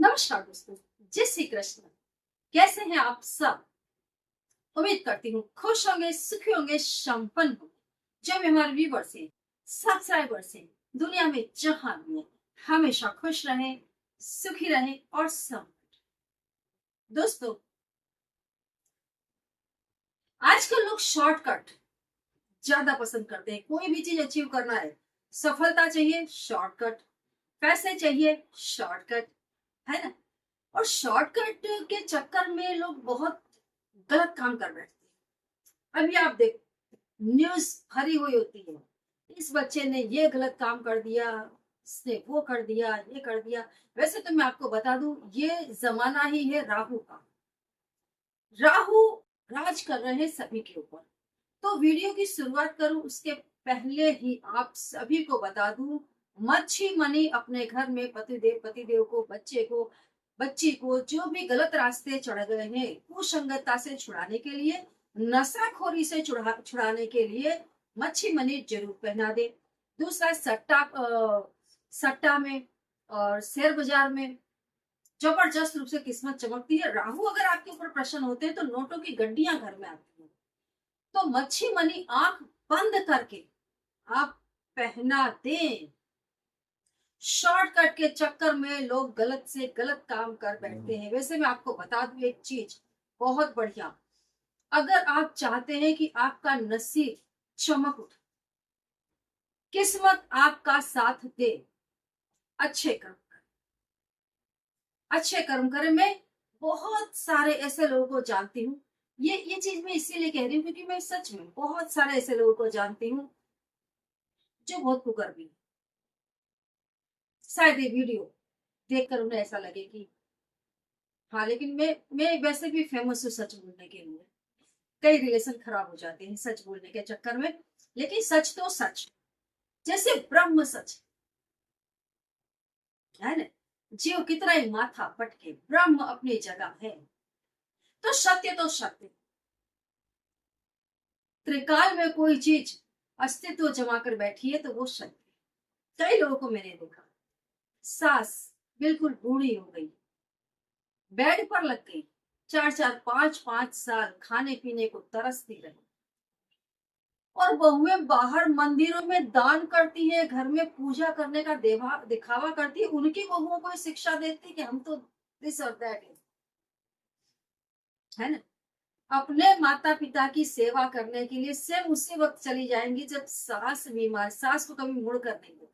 नमस्कार दोस्तों, जय श्री कृष्ण। कैसे हैं आप सब? उम्मीद करती हूँ खुश होंगे, सुखी होंगे, संपन्न होंगे। जो भी हमारे व्यूवर्स हैं, सब्सक्राइबर्स हैं, दुनिया में जहां भी हैं, हमेशा खुश रहें, सुखी रहें और संपन्न। दोस्तों, आजकल लोग शॉर्टकट ज्यादा पसंद करते हैं। कोई भी चीज अचीव करना है, सफलता चाहिए शॉर्टकट, पैसे चाहिए शॉर्टकट, है ना? और शॉर्टकट के चक्कर में लोग बहुत गलत काम कर बैठते हैं। अभी आप देखो, न्यूज भरी हुई होती है, इस बच्चे ने ये गलत काम कर दिया, इसने वो कर दिया, ये कर दिया। वैसे तो मैं आपको बता दूं, ये जमाना ही है राहु का। राहु राज कर रहे हैं सभी के ऊपर। तो वीडियो की शुरुआत करूं उसके पहले ही आप सभी को बता दूं, मच्छी मनी अपने घर में पतिदेव को, बच्चे को, बच्ची को जो भी गलत रास्ते चढ़ गए हैं, कुसंगतता से छुड़ाने के लिए, नशाखोरी से छुड़ाने के लिए मच्छी मनी जरूर पहना दे। दूसरा, सट्टा में और शेयर बाजार में जबरदस्त रूप से किस्मत चमकती है। राहु अगर आपके ऊपर प्रसन्न होते हैं तो नोटों की गड्डियां घर में आती हैं। तो मच्छी मनी आंख बंद करके आप पहना दें। शॉर्टकट के चक्कर में लोग गलत से गलत काम कर बैठते हैं। वैसे मैं आपको बता दूं एक चीज बहुत बढ़िया, अगर आप चाहते हैं कि आपका नसीब चमक उठे, किस्मत आपका साथ दे, अच्छे कर्म करें, अच्छे कर्म करें। मैं बहुत सारे ऐसे लोगों को जानती हूँ। ये चीज मैं इसीलिए कह रही हूँ क्योंकि मैं सच में बहुत सारे ऐसे लोगों को जानती हूँ जो बहुत कुकर्मी हैं। शायद ये वीडियो देखकर उन्हें ऐसा लगे कि हाँ, लेकिन मैं वैसे भी फेमस हूँ सच बोलने के लिए। कई रिलेशन खराब हो जाते हैं सच बोलने के चक्कर में, लेकिन सच तो सच, जैसे ब्रह्म सच है ना। जीव कितना ही माथा पटके, ब्रह्म अपनी जगह है। तो सत्य, त्रिकाल में कोई चीज अस्तित्व जमा कर बैठी है तो वो सत्य। कई लोगों को मैंने देखा, सास बिल्कुल बूढ़ी हो गई, बेड पर लग गई, 4-4 5-5 साल खाने पीने को तरसती रही, और बहुएं बाहर मंदिरों में दान करती है, घर में पूजा करने का दिखावा करती है, उनकी बहुओं को शिक्षा देती कि हम तो दिस और दैट है ना। अपने माता पिता की सेवा करने के लिए सेम उसी वक्त चली जाएंगी जब सास बीमार, सास को कभी मुड़ कर नहीं देखा।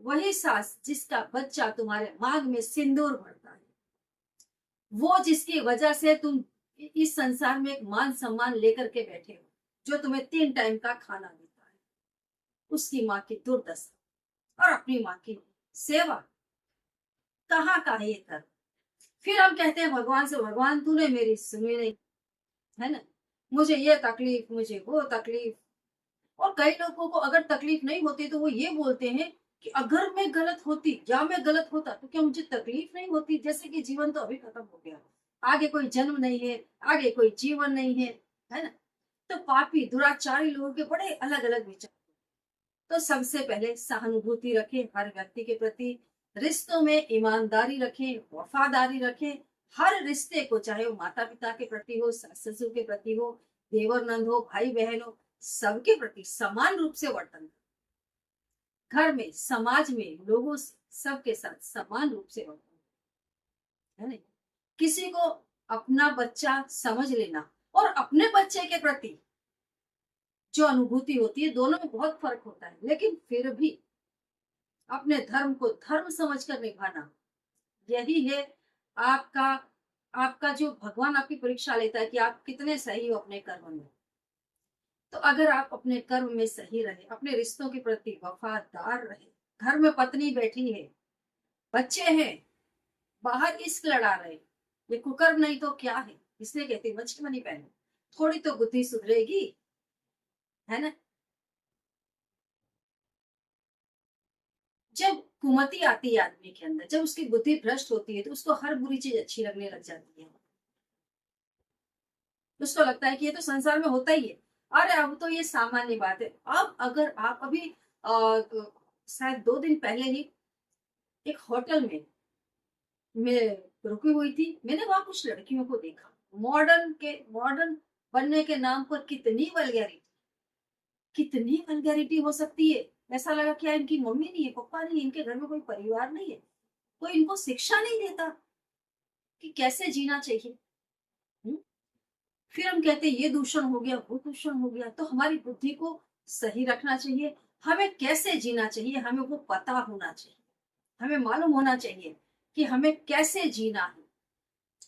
वही सास जिसका बच्चा तुम्हारे मांग में सिंदूर भरता है, वो जिसकी वजह से तुम इस संसार में एक मान सम्मान लेकर के बैठे हो, जो तुम्हें 3 टाइम का खाना देता है, उसकी माँ की दुर्दशा और अपनी माँ की सेवा कहाँ का है ये कर। फिर हम कहते हैं भगवान से, भगवान तूने मेरी सुनी नहीं, है ना, मुझे ये तकलीफ, मुझे वो तकलीफ। और कई लोगों को अगर तकलीफ नहीं होती तो वो ये बोलते हैं कि अगर मैं गलत होती या मैं गलत होता तो क्या मुझे तकलीफ नहीं होती, जैसे कि जीवन तो अभी खत्म हो गया, आगे कोई जन्म नहीं है, आगे कोई जीवन नहीं है ना। तो पापी दुराचारी लोगों के बड़े अलग अलग विचार। तो सबसे पहले सहानुभूति रखें हर व्यक्ति के प्रति, रिश्तों में ईमानदारी रखें, वफादारी रखें। हर रिश्ते को, चाहे वो माता पिता के प्रति हो, सास ससुर के प्रति हो, देवर नंद हो, भाई बहन हो, सबके प्रति समान रूप से वर्तन करें। घर में, समाज में, लोगों से, सबके साथ समान रूप से वर्तन, है ना। किसी को अपना बच्चा समझ लेना और अपने बच्चे के प्रति जो अनुभूति होती है, दोनों में बहुत फर्क होता है, लेकिन फिर भी अपने धर्म को धर्म समझकर निभाना, यही है आपका आपका जो भगवान आपकी परीक्षा लेता है कि आप कितने सही हो अपने कर्म में। तो अगर आप अपने कर्म में सही रहे, अपने रिश्तों के प्रति वफादार रहे, घर में पत्नी बैठी है, बच्चे हैं, बाहर इश्क लड़ा रहे, ये कुकर्म नहीं तो क्या है? इसलिए कहते मच्छी मनी पहनो, थोड़ी तो बुद्धि सुधरेगी, है ना। जब कुमति आती है आदमी के अंदर, जब उसकी बुद्धि भ्रष्ट होती है तो उसको हर बुरी चीज अच्छी लगने लग जाती है। उसको लगता है कि ये तो संसार में होता ही है, अरे अब तो ये सामान्य बात है। अब अगर आप अभी शायद 2 दिन पहले ही एक होटल में मैं रुकी हुई थी, मैंने वहां कुछ लड़कियों को देखा, मॉडर्न बनने के नाम पर कितनी वल्गैरिटी हो सकती है। ऐसा लगा क्या इनकी मम्मी नहीं है, पापा नहीं है, इनके घर में कोई परिवार नहीं है, कोई इनको शिक्षा नहीं देता कि कैसे जीना चाहिए। हम्म? फिर हम कहते हैं ये दूषण हो गया, वो दूषण हो गया। तो हमारी बुद्धि को सही रखना चाहिए, हमें कैसे जीना चाहिए हमें वो पता होना चाहिए, हमें मालूम होना चाहिए कि हमें कैसे जीना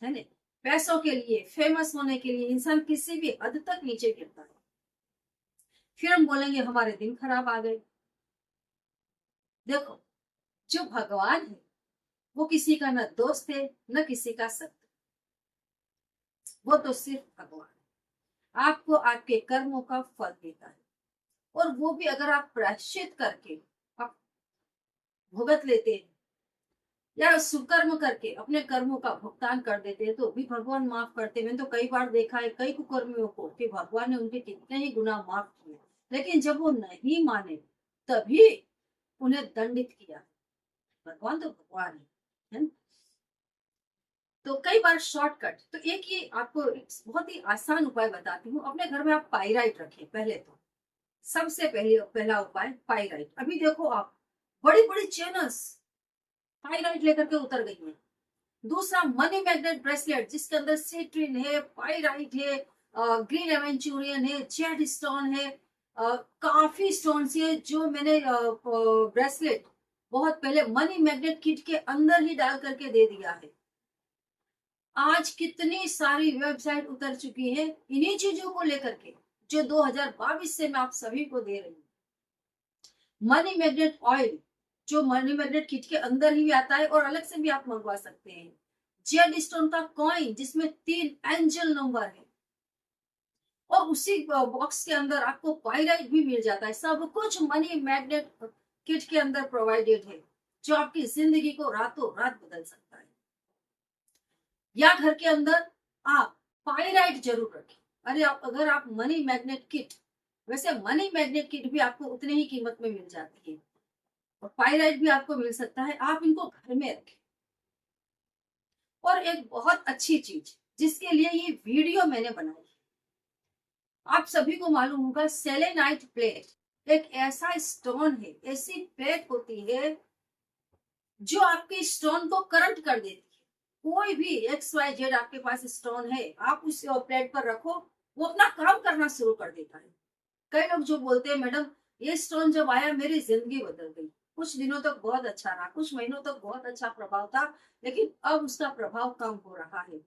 है ना। पैसों के लिए, फेमस होने के लिए इंसान किसी भी हद तक नीचे गिरता है, फिर हम बोलेंगे हमारे दिन खराब आ गए। देखो, जो भगवान है वो किसी का न दोस्त है न किसी का शत्रु, वो तो सिर्फ भगवान है। आपको आपके कर्मों का फल देता है, और वो भी अगर आप प्रायश्चित करके आप भुगत लेते हैं या सुकर्म करके अपने कर्मों का भुगतान कर देते हैं, तो भी भगवान माफ करते हैं। मैंने तो कई बार देखा है कई कुकर्मियों को कि भगवान ने उनके कितने ही गुनाह माफ किए, लेकिन जब वो नहीं माने तभी उन्हें दंडित किया। भगवान तो भगवान है ना? तो कई बार शॉर्टकट, तो एक ये आपको एक बहुत ही आसान उपाय बताती हूँ। अपने घर में आप पाइराइट रखिए। पहले तो सबसे पहले पहला उपाय पाइराइट। अभी देखो आप, बड़ी बड़ी चैनल्स पाइराइट लेकर के उतर गई हैं। दूसरा, मनी मैग्नेट ब्रेसलेट जिसके अंदर सिट्रिन है, पाइराइट है, ग्रीन एवेंचुरियन है, जेड स्टोन है, काफी स्टोन है जो मैंने ब्रेसलेट बहुत पहले मनी मैग्नेट किट के अंदर ही डाल करके दे दिया है। आज कितनी सारी वेबसाइट उतर चुकी है इन्हीं चीजों को लेकर के, जो 2022 से मैं आप सभी को दे रही हूँ। मनी मैग्नेट ऑयल जो मनी मैग्नेट किट के अंदर ही आता है और अलग से भी आप मंगवा सकते हैं। जेड स्टोन का कॉइन जिसमें 3 एंजल नंबर है, और उसी बॉक्स के अंदर आपको पाइराइट भी मिल जाता है। सब कुछ मनी मैग्नेट किट के अंदर प्रोवाइडेड है, जो आपकी जिंदगी को रातों रात बदल सकता है। या घर के अंदर आप पाइराइट जरूर रखें। अरे अगर आप मनी मैग्नेट किट, वैसे मनी मैग्नेट किट भी आपको उतने ही कीमत में मिल जाती है और पाइराइट भी आपको मिल सकता है, आप इनको घर में रखें। और एक बहुत अच्छी चीज जिसके लिए ये वीडियो मैंने बनाई, आप सभी को मालूम होगा, सेलेनाइट प्लेट एक ऐसा स्टोन है, ऐसी प्लेट होती है जो आपके स्टोन को करंट कर देती है। कोई भी XYZ आपके पास स्टोन है, आप उस प्लेट पर रखो, वो अपना काम करना शुरू कर देता है। कई लोग जो बोलते हैं मैडम ये स्टोन जब आया मेरी जिंदगी बदल गई, कुछ दिनों तक बहुत अच्छा रहा, कुछ महीनों तक बहुत अच्छा प्रभाव था, लेकिन अब उसका प्रभाव कम हो रहा है।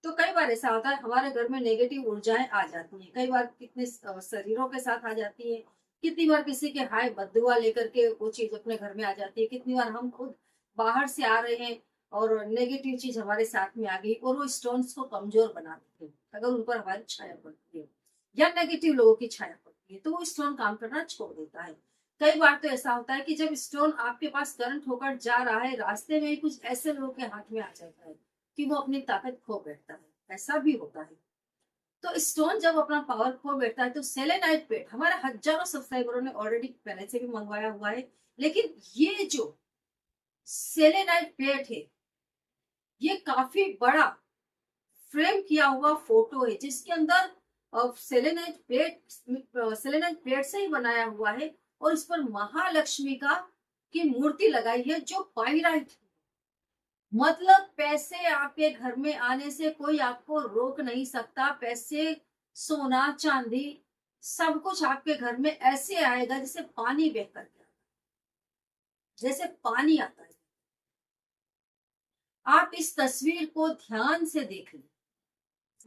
तो कई बार ऐसा होता है हमारे घर में नेगेटिव ऊर्जाएं आ जाती हैं, कई बार कितने शरीरों के साथ आ जाती है, कितनी बार किसी के हाय बददुआ लेकर के वो चीज अपने घर में आ जाती है, कितनी बार हम खुद बाहर से आ रहे हैं और नेगेटिव चीज हमारे साथ में आ गई और वो स्टोन्स को कमजोर बनाती है अगर उन पर हमारी छाया पड़ती है या नेगेटिव लोगों की छाया पड़ती है, तो वो स्टोन काम करना छोड़ देता है। कई बार तो ऐसा होता है कि जब स्टोन आपके पास करंट होकर जा रहा है, रास्ते में ही कुछ ऐसे लोगों के हाथ में आ जाता है कि वो अपनी ताकत खो बैठता है, ऐसा भी होता है। तो स्टोन जब अपना पावर खो बैठता है, तो सेलेनाइट प्लेट हमारे हजारों सब्सक्राइबरों ने ऑलरेडी पहले से भी मंगवाया हुआ है, लेकिन ये जो सेलेनाइट प्लेट है ये काफी बड़ा फ्रेम किया हुआ फोटो है, जिसके अंदर सेलेनाइट प्लेट से ही बनाया हुआ है, और इस पर महालक्ष्मी का की मूर्ति लगाई है जो पाइराइट। मतलब पैसे आपके घर में आने से कोई आपको रोक नहीं सकता। पैसे, सोना चांदी सब कुछ आपके घर में ऐसे आएगा जैसे पानी बह करके आता है, जैसे पानी आता है। आप इस तस्वीर को ध्यान से देख लें,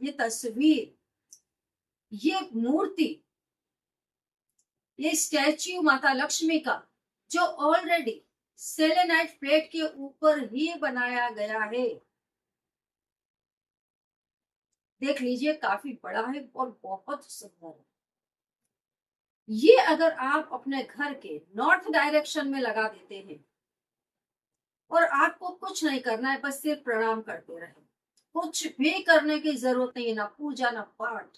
ये तस्वीर, ये मूर्ति, ये स्टैच्यू माता लक्ष्मी का जो ऑलरेडी सेलेनाइट प्लेट के ऊपर ही बनाया गया है, देख लीजिए काफी बड़ा है और बहुत सुंदर है। ये अगर आप अपने घर के नॉर्थ डायरेक्शन में लगा देते हैं और आपको कुछ नहीं करना है, बस सिर्फ प्रणाम करते रहे, कुछ भी करने की जरूरत नहीं है, ना पूजा ना पाठ,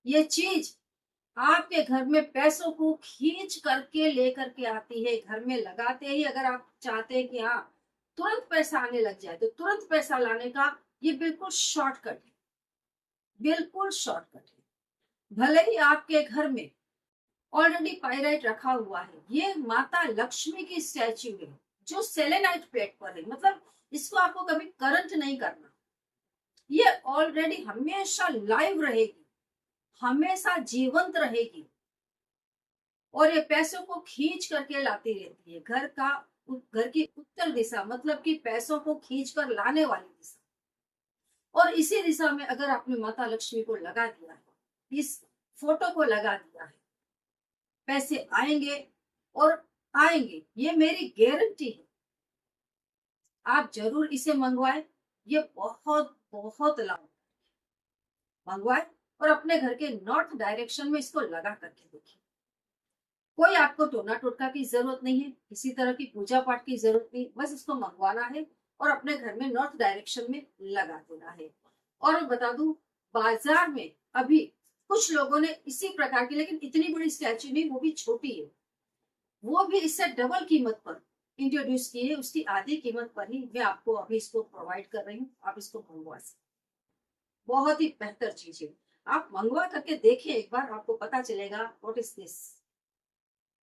ये चीज आपके घर में पैसों को खींच करके लेकर के आती है। घर में लगाते ही अगर आप चाहते हैं कि हाँ तुरंत पैसा आने लग जाए, तो तुरंत पैसा लाने का ये बिल्कुल शॉर्टकट है, बिल्कुल शॉर्टकट है। भले ही आपके घर में ऑलरेडी पाइराइट रखा हुआ है, ये माता लक्ष्मी की स्टैच्यू है जो सेलेनाइट प्लेट पर है, मतलब इसको आपको कभी करंट नहीं करना, ये ऑलरेडी हमेशा लाइव रहेगी, हमेशा जीवंत रहेगी, और ये पैसों को खींच करके लाती रहती है। घर की उत्तर दिशा, मतलब कि पैसों को खींच कर लाने वाली दिशा। और इसी दिशा में अगर आपने माता लक्ष्मी को लगा दिया है, इस फोटो को लगा दिया है, पैसे आएंगे और आएंगे, ये मेरी गारंटी है। आप जरूर इसे मंगवाएं, ये बहुत बहुत लाभ, मंगवाएं और अपने घर के नॉर्थ डायरेक्शन में इसको लगा करके देखिए। कोई आपको टोना टोटका की जरूरत नहीं है, किसी तरह की पूजा पाठ की जरूरत नहीं, बस इसको मंगवाना है और अपने घर में नॉर्थ डायरेक्शन में लगा देना है। और बता दूं, बाजार में अभी कुछ लोगों ने इसी प्रकार की, लेकिन इतनी बड़ी स्टैच्यू नहीं, वो भी छोटी है, वो भी इससे डबल कीमत पर इंट्रोड्यूस की है, उसकी आधी कीमत पर ही मैं आपको अभी इसको प्रोवाइड कर रही हूँ। आप इसको मंगवा सकते, बहुत ही बेहतर चीज है। आप मंगवा करके देखिए एक बार, आपको पता चलेगा व्हाट इज दिस।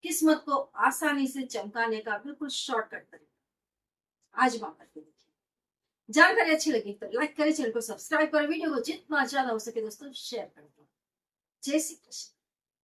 किस्मत को आसानी से चमकाने का बिल्कुल शॉर्टकट तरीका, आजमा करके देखिए। जानकारी अच्छी लगी तो लाइक करें, चैनल को सब्सक्राइब करें, वीडियो को जितना ज्यादा हो सके दोस्तों शेयर करें। जय श्री कृष्ण।